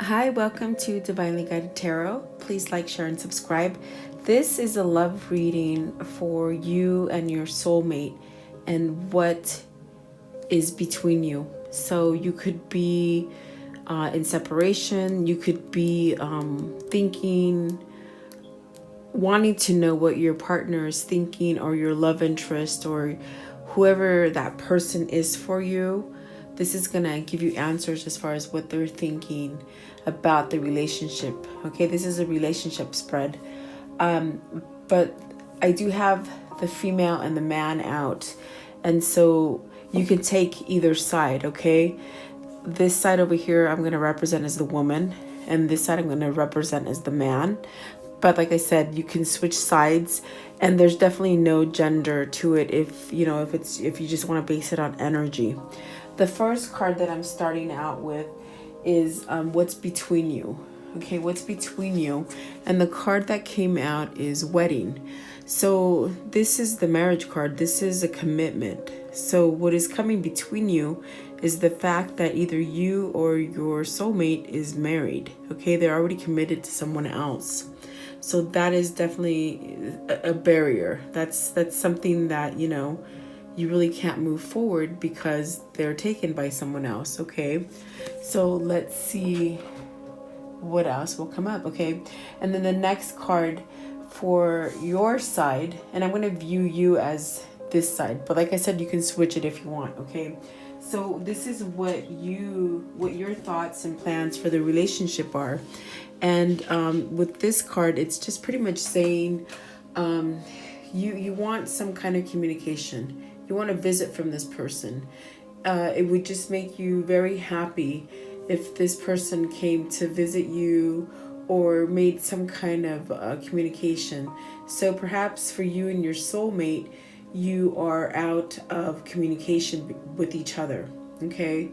Hi, welcome to Divinely Guided Tarot. Please like, share, and subscribe. This is a love reading for you and your soulmate and what is between you. So you could be in separation, you could be thinking, wanting to know what your partner is thinking, or your love interest, or whoever that person is for you. This is gonna give you answers as far as what they're thinking about the relationship. Okay, this is a relationship spread. But I do have the female and the man out. And so you can take either side, okay? This side over here, I'm gonna represent as the woman. And this side, I'm gonna represent as the man. But like I said, you can switch sides, and there's definitely no gender to it if you just want to base it on energy. The first card that I'm starting out with is what's between you. Okay, what's between you? And the card that came out is wedding. So this is the marriage card. This is a commitment. So what is coming between you is the fact that either you or your soulmate is married. Okay, they're already committed to someone else. So that is definitely a barrier. That's something that, you really can't move forward because they're taken by someone else, okay? So let's see what else will come up, okay? And then the next card for your side, and I'm going to view you as this side, but like I said, you can switch it if you want, okay? So this is what your thoughts and plans for the relationship are. And with this card, it's just pretty much saying you want some kind of communication. You want a visit from this person. It would just make you very happy if this person came to visit you or made some kind of communication. So perhaps for you and your soulmate, you are out of communication with each other, okay?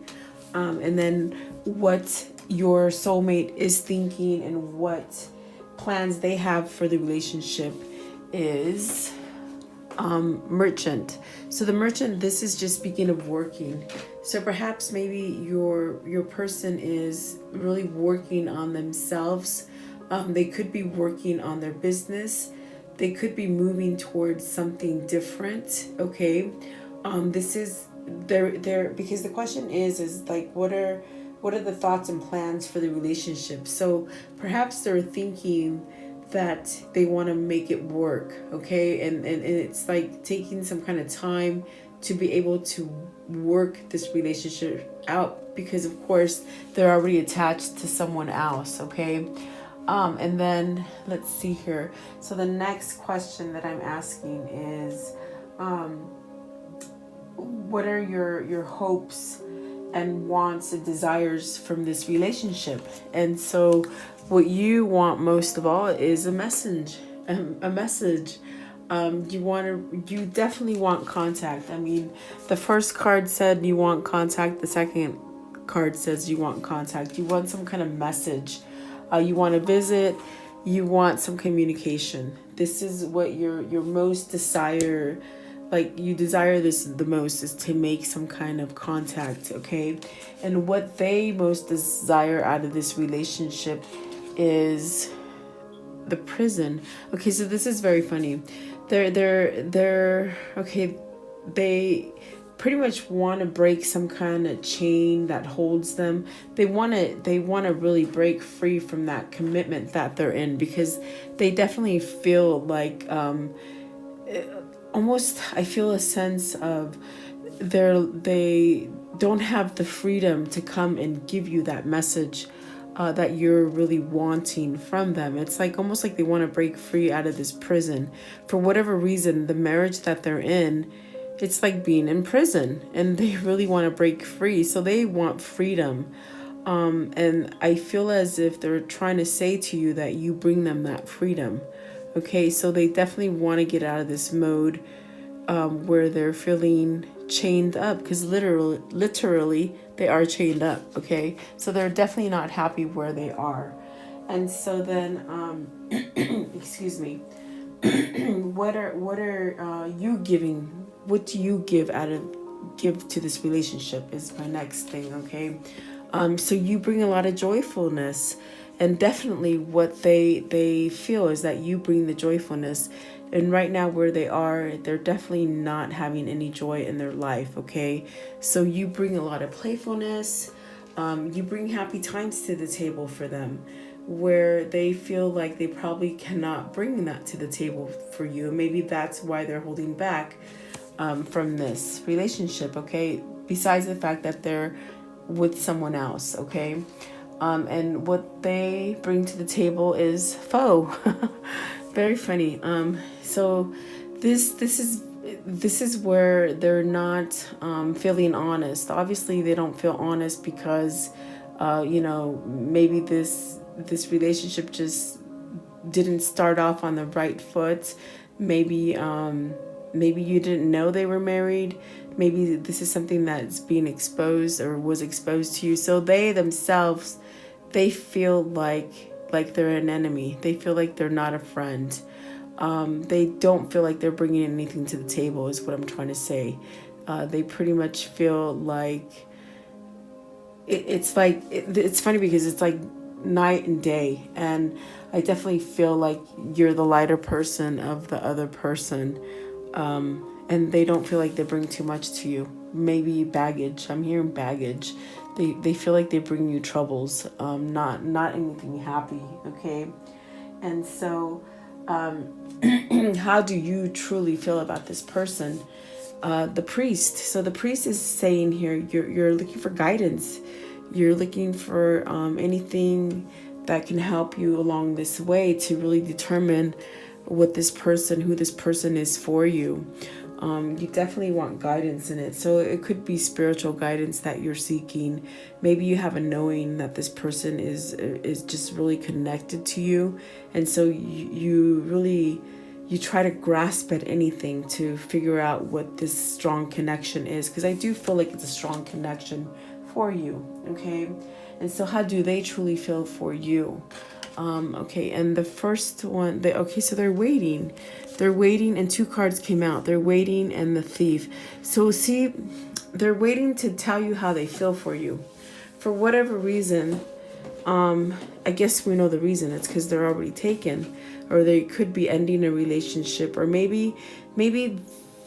And then what your soulmate is thinking and what plans they have for the relationship is merchant. So the merchant, this is just speaking of working. So perhaps maybe your person is really working on themselves. They could be working on their business. They could be moving towards something different. Okay, this is there because the question is like what are the thoughts and plans for the relationship. So perhaps they're thinking that they want to make it work, okay? And it's like taking some kind of time to be able to work this relationship out because of course they're already attached to someone else, okay? And then let's see here. So the next question that I'm asking is what are your hopes and wants and desires from this relationship? And so what you want most of all is a message. You definitely want contact. I mean, the first card said you want contact. The second card says you want contact. You want some kind of message. You want to visit. You want some communication. This is what your most desire. Like you desire this the most is to make some kind of contact, okay? And what they most desire out of this relationship is the prison. Okay, so this is very funny. They're okay. They pretty much want to break some kind of chain that holds them. They want to really break free from that commitment that they're in because they definitely feel like almost I feel a sense of they don't have the freedom to come and give you that message that you're really wanting from them. It's like almost like they want to break free out of this prison. For whatever reason, the marriage that they're in, it's like being in prison and they really want to break free. So they want freedom. And I feel as if they're trying to say to you that you bring them that freedom. Okay, so they definitely want to get out of this mode where they're feeling chained up because literally they are chained up. Okay, so they're definitely not happy where they are. And so then excuse me, what are you giving? What do you give to this relationship is my next thing. Okay, So you bring a lot of joyfulness, and definitely what they feel is that you bring the joyfulness. And right now where they are, they're definitely not having any joy in their life. Okay, so you bring a lot of playfulness. You bring happy times to the table for them, where they feel like they probably cannot bring that to the table for you. Maybe that's why they're holding back from this relationship. Okay, besides the fact that they're with someone else. Okay, and what they bring to the table is foe. Very funny. So this is where they're not feeling honest. Obviously they don't feel honest because maybe this relationship just didn't start off on the right foot. Maybe you didn't know they were married. Maybe this is something that's being exposed or was exposed to you. So they themselves, they feel like they're an enemy. They feel like they're not a friend. They don't feel like they're bringing anything to the table, is what I'm trying to say. They pretty much feel like it's funny because it's like night and day, and I definitely feel like you're the lighter person of the other person, and they don't feel like they bring too much to you. Maybe baggage. I'm hearing baggage. They feel like they bring you troubles, not anything happy. Okay, and so how do you truly feel about this person? The priest. So the priest is saying here, you're looking for guidance. You're looking for anything that can help you along this way to really determine who this person is for you. You definitely want guidance in it. So it could be spiritual guidance that you're seeking. Maybe you have a knowing that this person is just really connected to you. And so you try to grasp at anything to figure out what this strong connection is. Because I do feel like it's a strong connection for you. Okay. And so how do they truly feel for you? Okay, and the first one, so they're waiting. They're waiting, and two cards came out. They're waiting and the Thief. So see, they're waiting to tell you how they feel for you. For whatever reason, I guess we know the reason. It's because they're already taken, or they could be ending a relationship, or maybe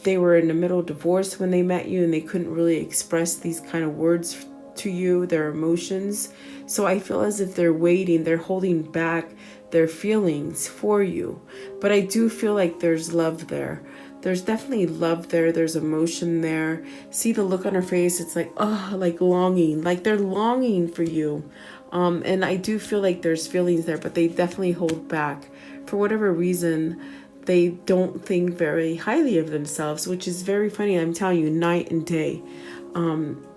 they were in the middle of divorce when they met you and they couldn't really express these kind of words to you, their emotions. So I feel as if they're waiting, they're holding back their feelings for you. But I do feel like there's love there. There's definitely love there. There's emotion there. See the look on her face. It's like, like longing, like they're longing for you. And I do feel like there's feelings there, but they definitely hold back. For whatever reason, they don't think very highly of themselves, which is very funny. I'm telling you, night and day.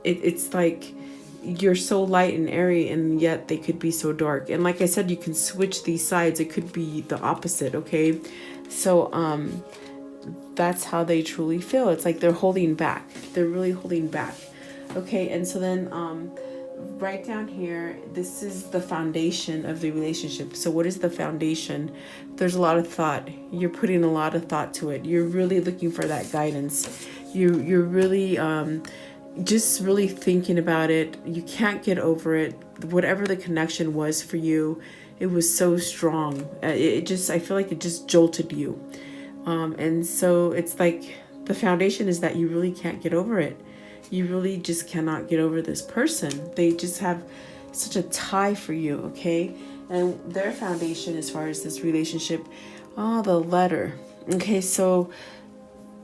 It's like you're so light and airy, and yet they could be so dark. And like I said, you can switch these sides. It could be the opposite. Okay, so that's how they truly feel. It's like they're holding back. They're really holding back. Okay, and so then right down here, this is the foundation of the relationship. So what is the foundation? There's a lot of thought. You're putting a lot of thought to it. You're really looking for that guidance. You're really just really thinking about it. You can't get over it. Whatever the connection was for you, it was so strong. I feel like it just jolted you. And so it's like the foundation is that you really can't get over it. You really just cannot get over this person. They just have such a tie for you, okay? And their foundation as far as this relationship, the letter. Okay, so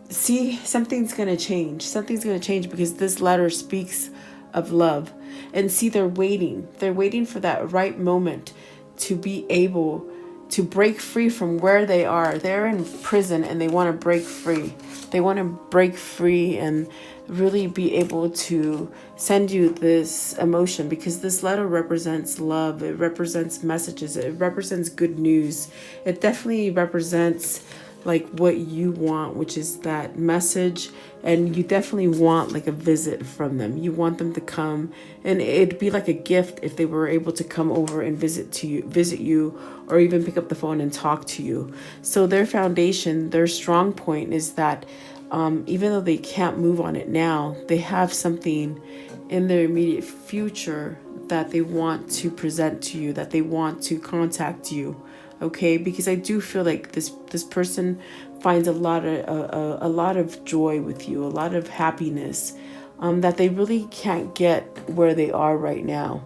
see, something's going to change. Something's going to change because this letter speaks of love. And see, they're waiting. They're waiting for that right moment to be able to break free from where they are. They're in prison and they want to break free. They want to break free and really be able to send you this emotion, because this letter represents love. It represents messages. It represents good news. It definitely represents like what you want, which is that message. And you definitely want like a visit from them. You want them to come, and it'd be like a gift if they were able to come over and visit you, or even pick up the phone and talk to you. So their foundation, their strong point is that even though they can't move on it now, they have something in their immediate future that they want to present to you, that they want to contact you. Okay, because I do feel like this person finds a lot of joy with you, a lot of happiness, that they really can't get where they are right now.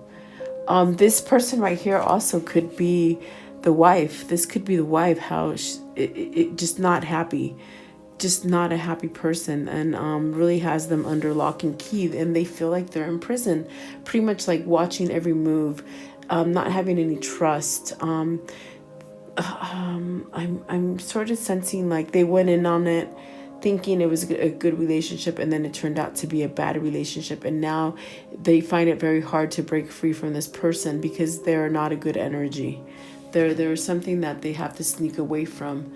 This person right here also could be the wife. This could be the wife. How it just not happy, just not a happy person, and really has them under lock and key, and they feel like they're in prison, pretty much like watching every move, not having any trust. I'm sort of sensing like they went in on it thinking it was a good relationship, and then it turned out to be a bad relationship, and now they find it very hard to break free from this person because they're not a good energy. There's something that they have to sneak away from,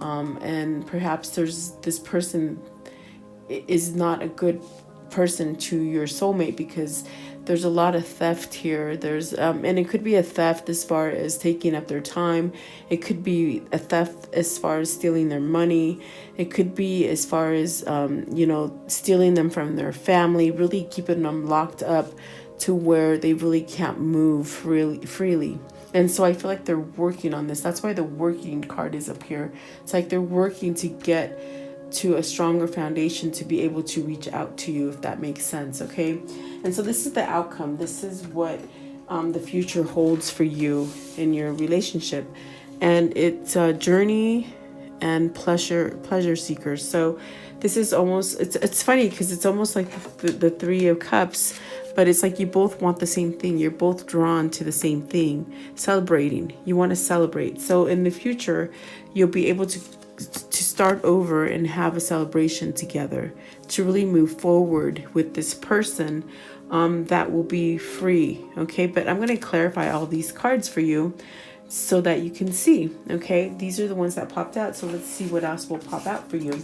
and perhaps there's this person is not a good person to your soulmate, because there's a lot of theft here. There's and it could be a theft as far as taking up their time. It could be a theft as far as stealing their money. It could be as far as stealing them from their family, really keeping them locked up to where they really can't move really freely. And so I feel like they're working on this. That's why the working card is up here. It's like they're working to get to a stronger foundation to be able to reach out to you, if that makes sense. Okay, and so this is the outcome. This is what the future holds for you in your relationship, and it's a journey and pleasure seekers. So this is almost, it's funny because it's almost like the Three of Cups, but it's like you both want the same thing. You're both drawn to the same thing, celebrating. You want to celebrate. So in the future, you'll be able to start over and have a celebration together, to really move forward with this person that will be free. Okay, but I'm going to clarify all these cards for you so that you can see. Okay, these are the ones that popped out, so let's see what else will pop out for you.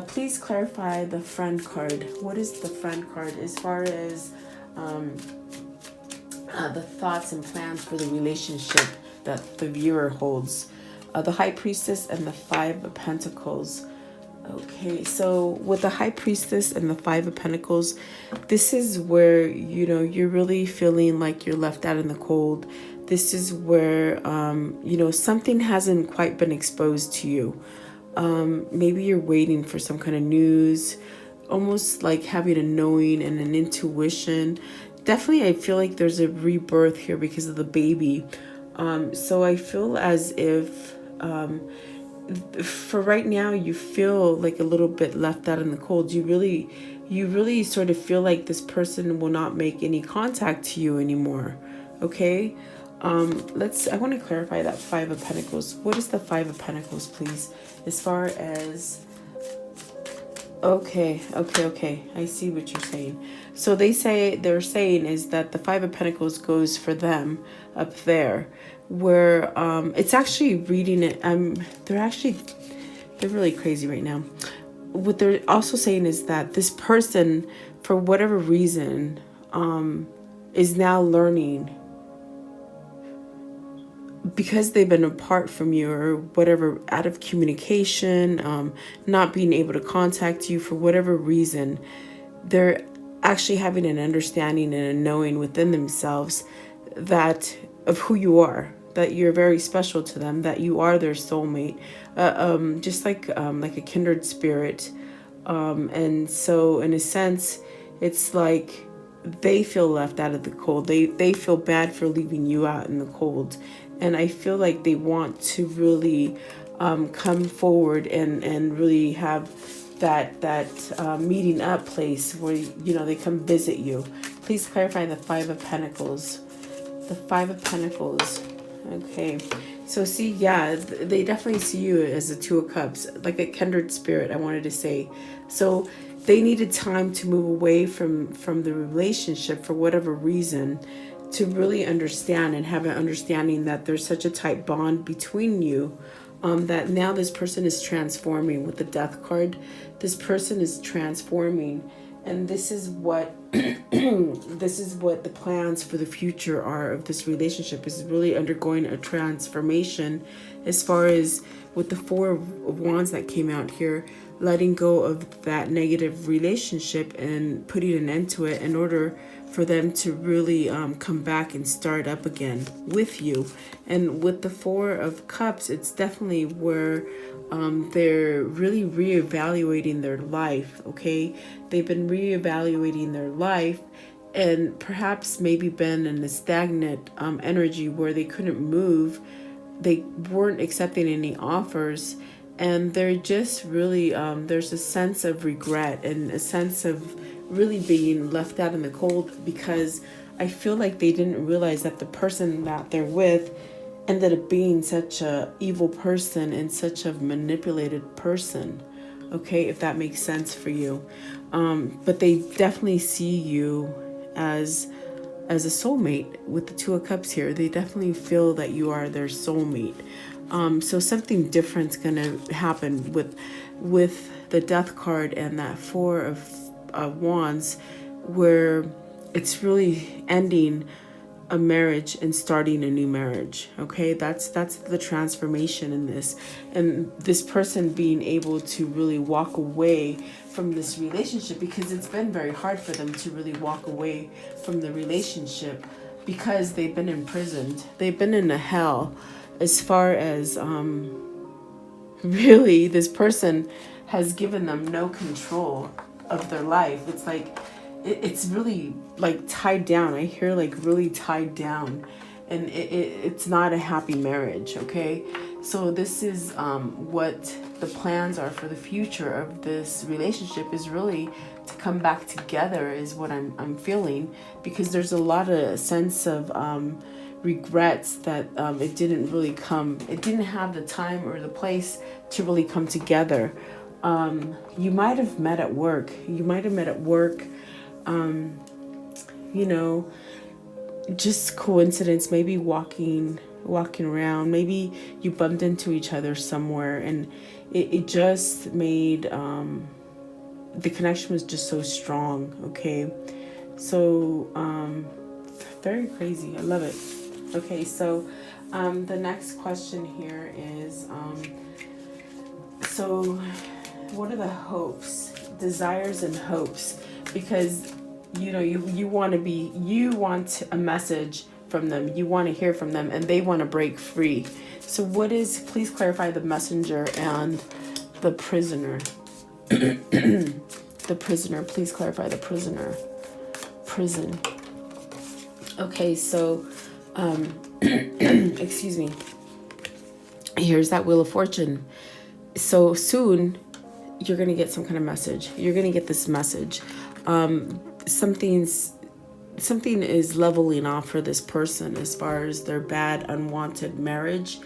Please clarify the friend card. What is the friend card as far as the thoughts and plans for the relationship that the viewer holds? The High Priestess and the Five of Pentacles. Okay, so with the High Priestess and the Five of Pentacles, this is where, you're really feeling like you're left out in the cold. This is where, something hasn't quite been exposed to you. Maybe you're waiting for some kind of news, almost like having a knowing and an intuition. Definitely, I feel like there's a rebirth here because of the baby. So I feel as if for right now you feel like a little bit left out in the cold. You really sort of feel like this person will not make any contact to you anymore. Okay, I want to clarify that Five of Pentacles. What is the Five of Pentacles, please, as far as... Okay, I see what you're saying. So they're saying is that the Five of Pentacles goes for them up there, where it's actually reading it. They're really crazy right now. What they're also saying is that this person, for whatever reason, is now learning, because they've been apart from you or whatever, out of communication, not being able to contact you for whatever reason, they're actually having an understanding and a knowing within themselves that of who you are, that you're very special to them, that you are their soulmate, just like a kindred spirit. And so in a sense, it's like they feel left out of the cold. They feel bad for leaving you out in the cold. And I feel like they want to really come forward and really have that meeting up place where, they come visit you. Please clarify the Five of Pentacles. The Five of Pentacles. Okay. So see, yeah, they definitely see you as a Two of Cups, like a kindred spirit, I wanted to say. So they needed time to move away from the relationship for whatever reason, to really understand and have an understanding that there's such a tight bond between you, that now this person is transforming. With the Death card, this person is transforming, and this is what the plans for the future are of this relationship, is really undergoing a transformation. As far as with the Four of Wands that came out here, letting go of that negative relationship and putting an end to it in order for them to really come back and start up again with you. And with the Four of Cups, it's definitely where they're really reevaluating their life, okay? They've been reevaluating their life and perhaps maybe been in a stagnant energy where they couldn't move. They weren't accepting any offers, and they're just really, there's a sense of regret and a sense of really being left out in the cold, because I feel like they didn't realize that the person that they're with ended up being such a evil person and such a manipulated person. Okay, if that makes sense for you. But they definitely see you as a soulmate with the Two of Cups here. They definitely feel that you are their soulmate. So something different's gonna happen with the Death card and that Four of Wands, where it's really ending a marriage and starting a new marriage. Okay, that's the transformation in this, and this person being able to really walk away from this relationship, because it's been very hard for them to really walk away from the relationship because they've been imprisoned. They've been in a hell, as far as really this person has given them no control of their life. It's like it's really like tied down. I hear like really tied down, and it's not a happy marriage. Okay, so this is what the plans are for the future of this relationship, is really to come back together, is what I'm feeling, because there's a lot of sense of regrets that it didn't have the time or the place to really come together. You might have met at work. You know, just coincidence, maybe walking around, maybe you bumped into each other somewhere, and it just made the connection was just so strong. Okay, so very crazy. I love it. Okay, so the next question here is so what are the hopes, desires and hopes? Because you want a message from them, you want to hear from them, and they want to break free. So please clarify the messenger and the prisoner. The prisoner, please clarify the prisoner. Prison. Okay, so excuse me. Here's that Wheel of Fortune. So soon you're going to get some kind of message. You're going to get this message. Something is leveling off for this person as far as their bad unwanted marriage.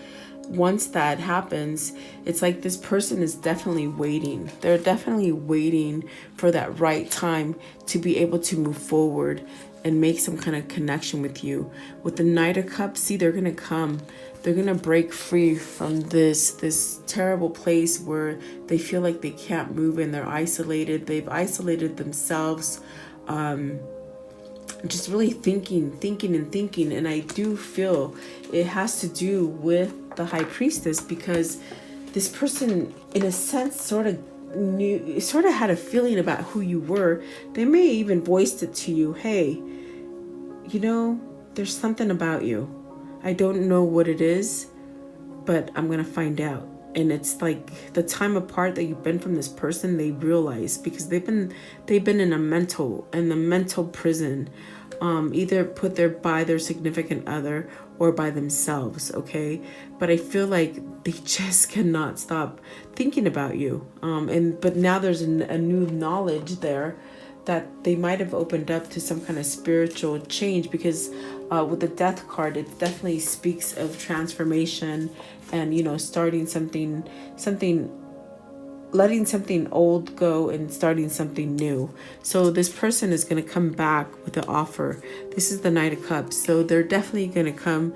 Once that happens, it's like this person is definitely waiting. They're definitely waiting for that right time to be able to move forward and make some kind of connection with you. With the Knight of Cups, see, they're going to come. They're going to break free from this terrible place where they feel like they can't move and they're isolated. They've isolated themselves. Just really thinking. And I do feel it has to do with the High Priestess, because this person, in a sense, sort of had a feeling about who you were. They may even voiced it to you. Hey, there's something about you. I don't know what it is, but I'm going to find out. And it's like the time apart that you've been from this person, they realize, because they've been in the mental prison, either put there by their significant other or by themselves. Okay, but I feel like they just cannot stop thinking about you. But now there's a new knowledge there that they might have opened up to some kind of spiritual change, because with the Death card, it definitely speaks of transformation and starting something, letting something old go and starting something new. So this person is going to come back with an offer. This is the Knight of Cups, so they're definitely going to come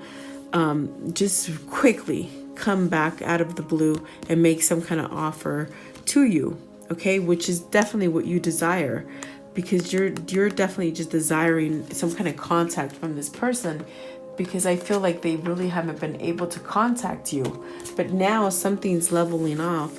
just quickly come back out of the blue and make some kind of offer to you. Okay, which is definitely what you desire, because you're definitely just desiring some kind of contact from this person, because I feel like they really haven't been able to contact you. But now something's leveling off,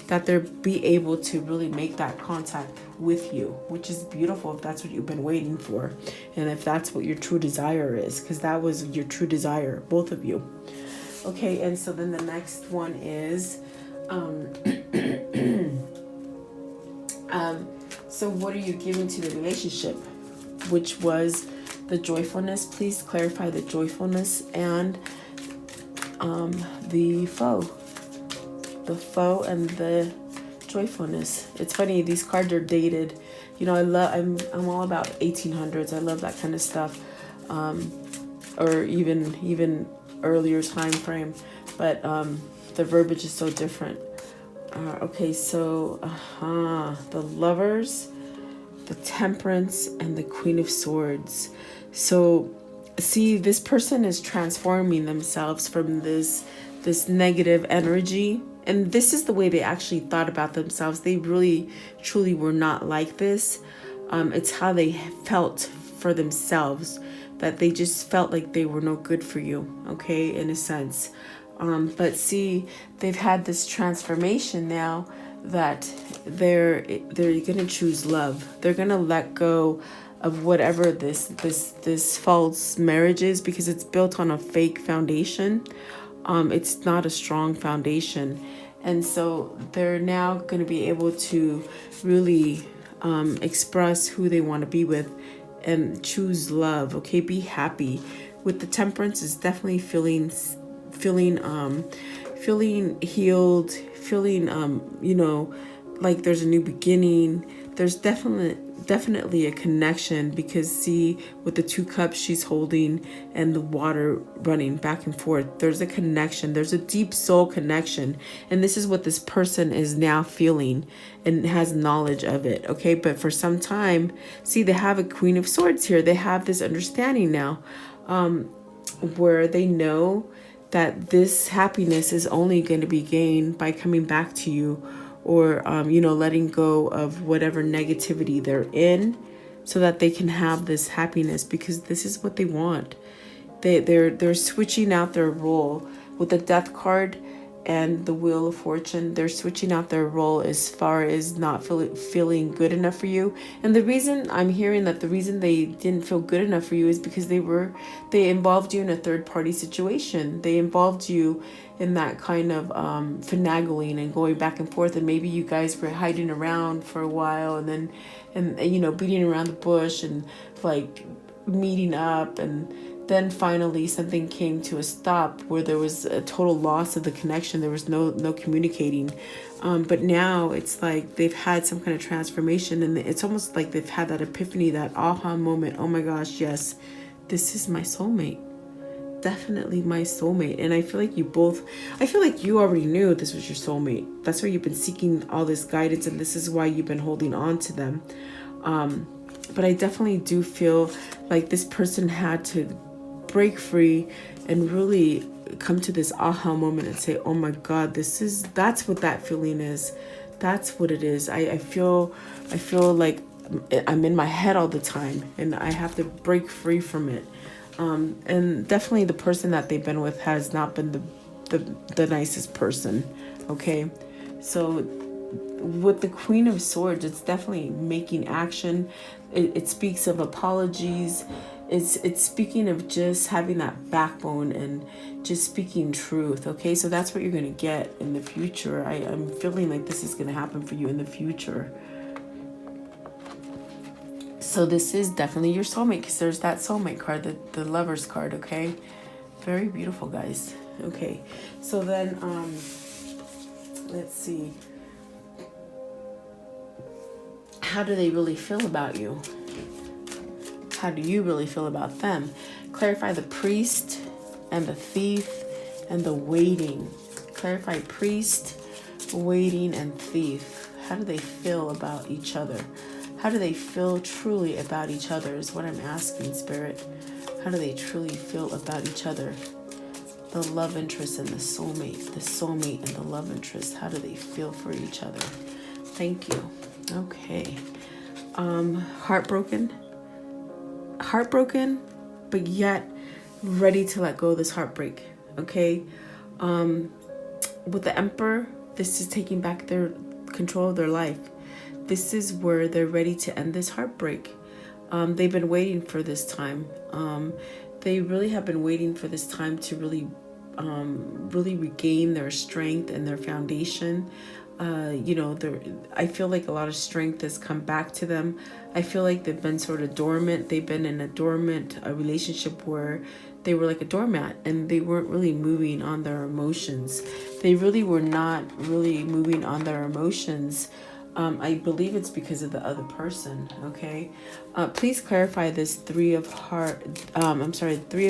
that they'll be able to really make that contact with you, which is beautiful if that's what you've been waiting for, and if that's what your true desire is, because that was your true desire, both of you. Okay, and so then the next one is so what are you giving to the relationship, which was the joyfulness. Please clarify the joyfulness and the foe and the joyfulness. It's funny, these cards are dated. You know, I'm all about 1800s. I love that kind of stuff, or even earlier time frame, but the verbiage is so different. Okay, so the Lovers, the Temperance, and the Queen of Swords. So see, this person is transforming themselves from this negative energy, and this is the way they actually thought about themselves. They really truly were not like this. It's how they felt for themselves, that they just felt like they were no good for you, okay, in a sense. But see, they've had this transformation now that they're gonna choose love. They're gonna let go of whatever this false marriage is, because it's built on a fake foundation. It's not a strong foundation, and so they're now going to be able to really express who they want to be with and choose love. Okay, be happy. With the Temperance, is definitely feeling healed, feeling you know, like there's a new beginning. There's definitely a connection, because see, with the 2 cups she's holding and the water running back and forth, there's a connection. There's a deep soul connection, and this is what this person is now feeling and has knowledge of it. Okay, but for some time, see, they have a Queen of Swords here. They have this understanding now, where they know that this happiness is only going to be gained by coming back to you, or you know, letting go of whatever negativity they're in, so that they can have this happiness, because this is what they want. They're switching out their role with the Death card and the Wheel of Fortune. They're switching out their role as far as not feeling good enough for you. And the reason I'm hearing that the reason they didn't feel good enough for you is because they involved you in a third party situation. They involved you in that kind of finagling and going back and forth, and maybe you guys were hiding around for a while, and then you know, beating around the bush and like meeting up, and then finally something came to a stop where there was a total loss of the connection. There was no communicating, but now it's like they've had some kind of transformation, and it's almost like they've had that epiphany, that aha moment. Oh my gosh, yes, this is my soulmate. Definitely my soulmate. And I feel like you already knew this was your soulmate. That's why you've been seeking all this guidance, and this is why you've been holding on to them. But I definitely do feel like this person had to break free and really come to this aha moment and say, oh my God, that's what that feeling is. That's what it is. I feel like I'm in my head all the time, and I have to break free from it. And definitely the person that they've been with has not been the nicest person. Okay, so with the Queen of Swords, it's definitely making action. It speaks of apologies. It's speaking of just having that backbone and just speaking truth. Okay, so that's what you're going to get in the future. I'm feeling like this is going to happen for you in the future. So this is definitely your soulmate, because there's that soulmate card, the Lovers card. Okay, very beautiful, guys. Okay, so then let's see, how do they really feel about you? How do you really feel about them? Clarify the Priest and the Thief and the Waiting. Clarify Priest, Waiting, and Thief. How do they feel about each other? How do they feel truly about each other is what I'm asking, Spirit. How do they truly feel about each other? The love interest and the soulmate and the love interest. How do they feel for each other? Thank you. Okay. Heartbroken, but yet ready to let go of this heartbreak. Okay. With the Emperor, This is taking back their control of their life. This is where they're ready to end this heartbreak. They've been waiting for this time. They really have been waiting for this time to really regain their strength and their foundation. I feel like a lot of strength has come back to them. I feel like they've been sort of dormant. They've been in a dormant relationship where they were like a doormat and they weren't really moving on their emotions. They really were not really moving on their emotions. I believe it's because of the other person. Okay. Please clarify this Three of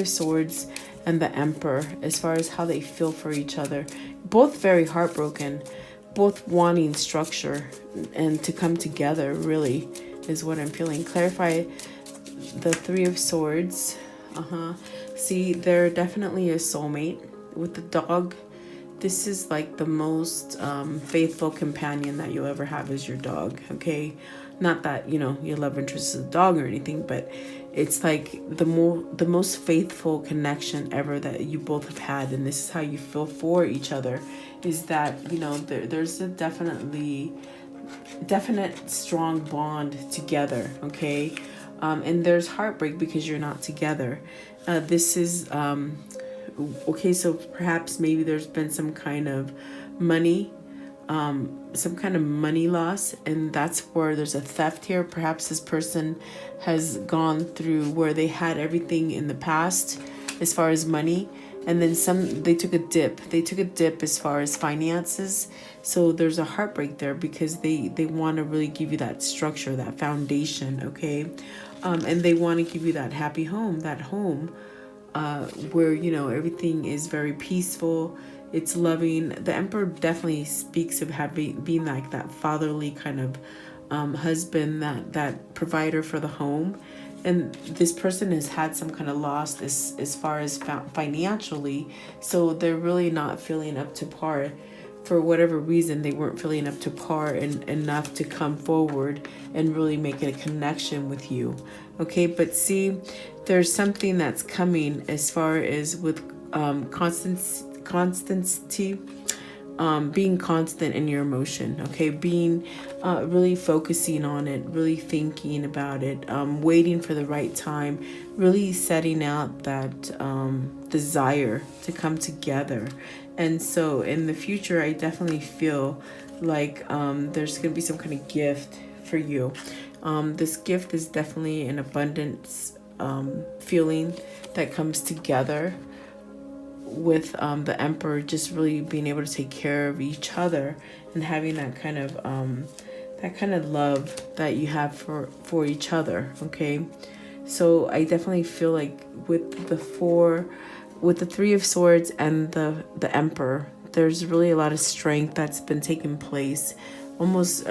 Swords and the Emperor as far as how they feel for each other. Both very heartbroken, both wanting structure and to come together, really, is what I'm feeling. Clarify the Three of Swords. See, they're definitely a soulmate. With the dog, this is like the most faithful companion that you'll ever have is your dog, okay? Not that, your love interest is a dog or anything, but it's like the most faithful connection ever that you both have had, and this is how you feel for each other, is that, there's a definite strong bond together, okay? And there's heartbreak because you're not together. This is okay, so perhaps maybe there's been some kind of money loss, and that's where there's a theft here. Perhaps this person has gone through where they had everything in the past as far as money, and then they took a dip as far as finances. So there's a heartbreak there because they want to really give you that structure, that foundation, okay? And they want to give you that happy home, where everything is very peaceful, it's loving. The Emperor definitely speaks of being like that fatherly kind of husband, that provider for the home. And this person has had some kind of loss as far as financially, so they're really not feeling up to par. For whatever reason, they weren't feeling up to par and enough to come forward and really make it a connection with you. Okay, but see, there's something that's coming as far as with constancy, being constant in your emotion, okay? Being really focusing on it, really thinking about it, waiting for the right time, really setting out that desire to come together. And so in the future, I definitely feel like there's going to be some kind of gift for you. This gift is definitely an abundance feeling that comes together with the Emperor just really being able to take care of each other and having that kind of love that you have for each other, okay? So I definitely feel like with the Three of Swords and the Emperor, there's really a lot of strength that's been taking place, almost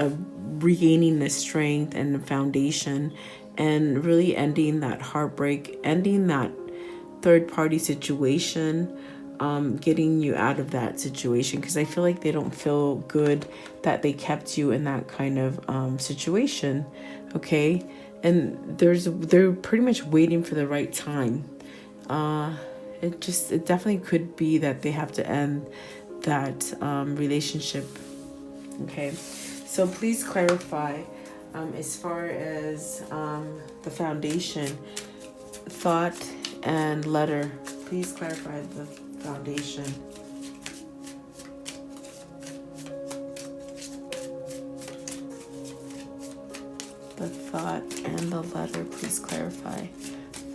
regaining the strength and the foundation, and really ending that heartbreak, ending that third-party situation, getting you out of that situation, because I feel like they don't feel good that they kept you in that kind of situation, okay? And they're pretty much waiting for the right time. It definitely could be that they have to end that relationship, okay? So please clarify as far as the foundation, thought and letter. Please clarify the foundation. The thought and the letter. Please clarify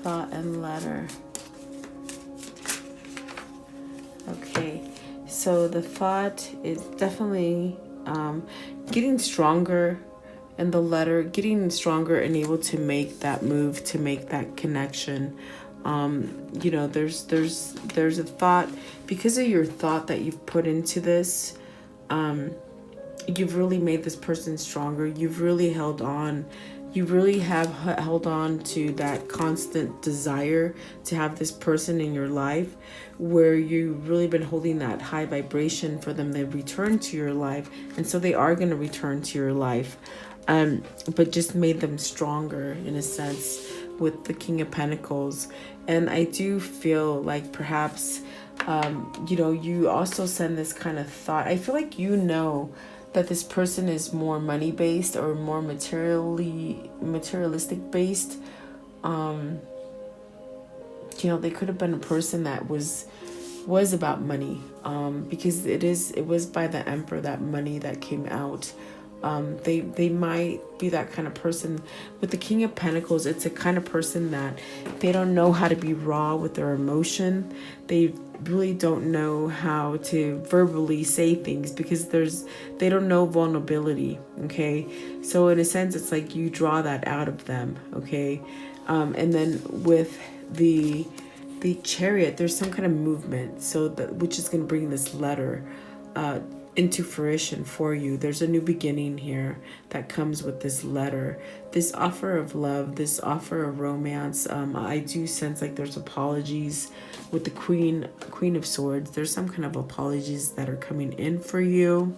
thought and letter. Okay, so the thought is definitely getting stronger, and the letter getting stronger and able to make that move, to make that connection. There's a thought, because of your thought that you've put into this, you've really made this person stronger. You've really held on. You really have held on to that constant desire to have this person in your life, where you've really been holding that high vibration for them to return to your life. And so they are going to return to your life, but just made them stronger in a sense with the King of Pentacles. And I do feel like perhaps You know, you also send this kind of thought. I feel like you know that this person is more money based or more materialistic based. You know, they could have been a person that was about money, because it was by the Emperor, that money that came out. They might be that kind of person. With the King of Pentacles, it's a kind of person that they don't know how to be raw with their emotion. They really don't know how to verbally say things, because they don't know vulnerability. Okay, so in a sense, it's like you draw that out of them. Okay, and then with the Chariot, there's some kind of movement, so that, which is going to bring this letter into fruition for you. There's a new beginning here that comes with this letter, this offer of love, this offer of romance. I do sense like there's apologies with the Queen of Swords. There's some kind of apologies that are coming in for you.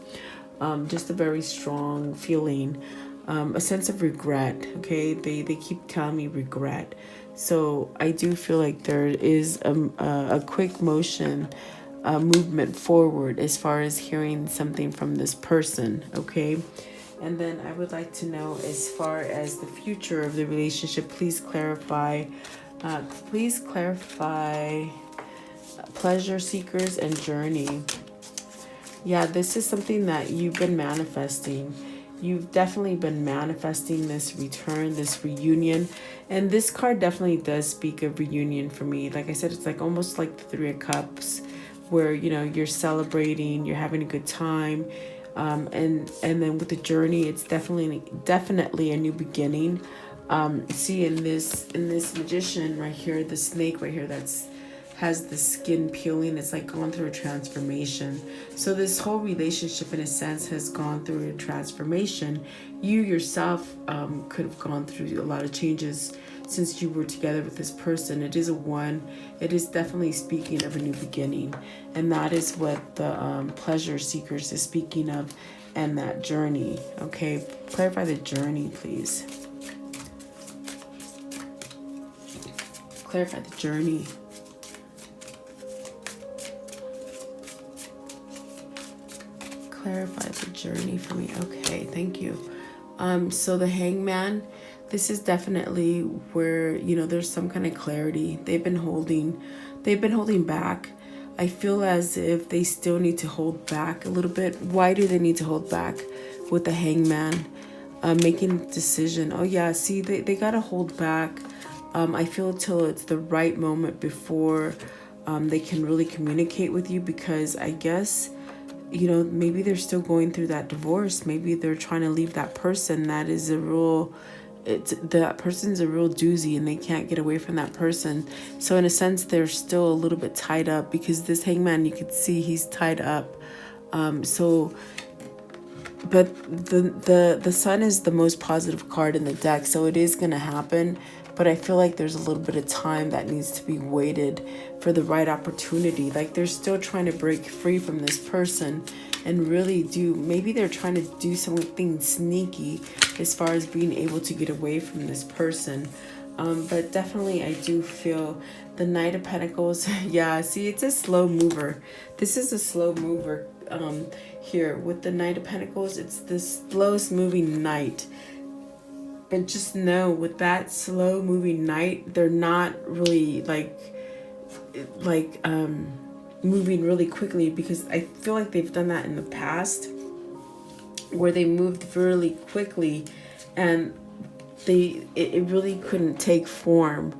Just a very strong feeling, a sense of regret. Okay, they keep telling me regret. So I do feel like there is a quick motion, movement forward as far as hearing something from this person. Okay, and then I would like to know, as far as the future of the relationship, please clarify. Please clarify pleasure seekers and journey. Yeah, this is something that you've been manifesting. You've definitely been manifesting this return, this reunion. And this card definitely does speak of reunion for me. Like I said, it's like almost like the Three of Cups, where, you know, you're celebrating, you're having a good time. And then with the journey, it's definitely a new beginning. See, in this Magician right here, the snake right here, has the skin peeling. It's like gone through a transformation. So this whole relationship, in a sense, has gone through a transformation. You yourself could have gone through a lot of changes since you were together with this person. It is a one. It is definitely speaking of a new beginning, and that is what the pleasure seekers is speaking of, and that journey. Okay, clarify the journey, please. Clarify the journey. Clarify the journey for me. Okay, thank you. So the Hangman, this is definitely where, you know, there's some kind of clarity. They've been holding back. I feel as if they still need to hold back a little bit. Why do they need to hold back with the Hangman? Making a decision. Oh yeah, see, they gotta hold back. I feel till it's the right moment before they can really communicate with you, because I guess, you know, maybe they're still going through that divorce. Maybe they're trying to leave that person. That person's a real doozy, and they can't get away from that person. So in a sense, they're still a little bit tied up, because this Hangman, you could see he's tied up. But the Sun is the most positive card in the deck, so it is going to happen. But I feel like there's a little bit of time that needs to be waited for the right opportunity. Like they're still trying to break free from this person and really maybe they're trying to do something sneaky as far as being able to get away from this person. But definitely I do feel the Knight of Pentacles. Yeah, see, it's a slow mover. This is a slow mover here with the Knight of Pentacles. It's the slowest moving knight. But just know, with that slow moving knight, they're not really like moving really quickly, because I feel like they've done that in the past where they moved really quickly and it really couldn't take form.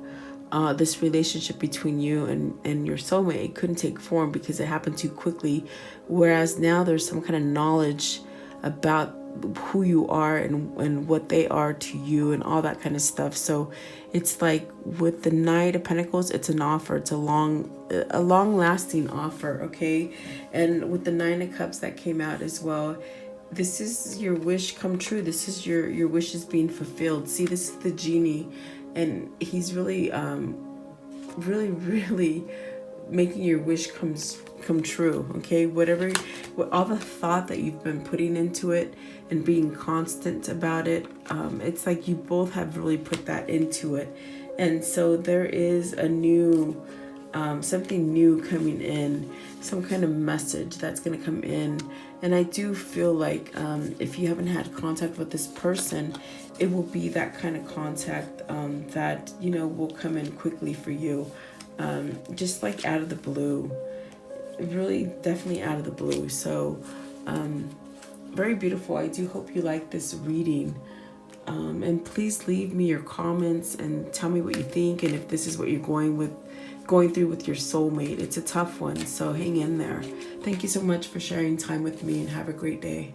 This relationship between you and your soulmate, it couldn't take form because it happened too quickly. Whereas now there's some kind of knowledge about who you are and what they are to you and all that kind of stuff. So it's like with the Knight of Pentacles, it's an offer. It's a long lasting offer. Okay. And with the Nine of Cups that came out as well, this is your wish come true. This is your wishes being fulfilled. See, this is the genie, and he's really really making your wish come true. Okay, all the thought that you've been putting into it and being constant about it, it's like you both have really put that into it. And so there is a new something new coming in, some kind of message that's going to come in. And I do feel like if you haven't had contact with this person, it will be that kind of contact that, you know, will come in quickly for you, just like out of the blue. Really, definitely out of the blue. So very beautiful. I do hope you like this reading. And please leave me your comments and tell me what you think, and if this is what you're going through with your soulmate. It's a tough one, so hang in there. Thank you so much for sharing time with me, and have a great day.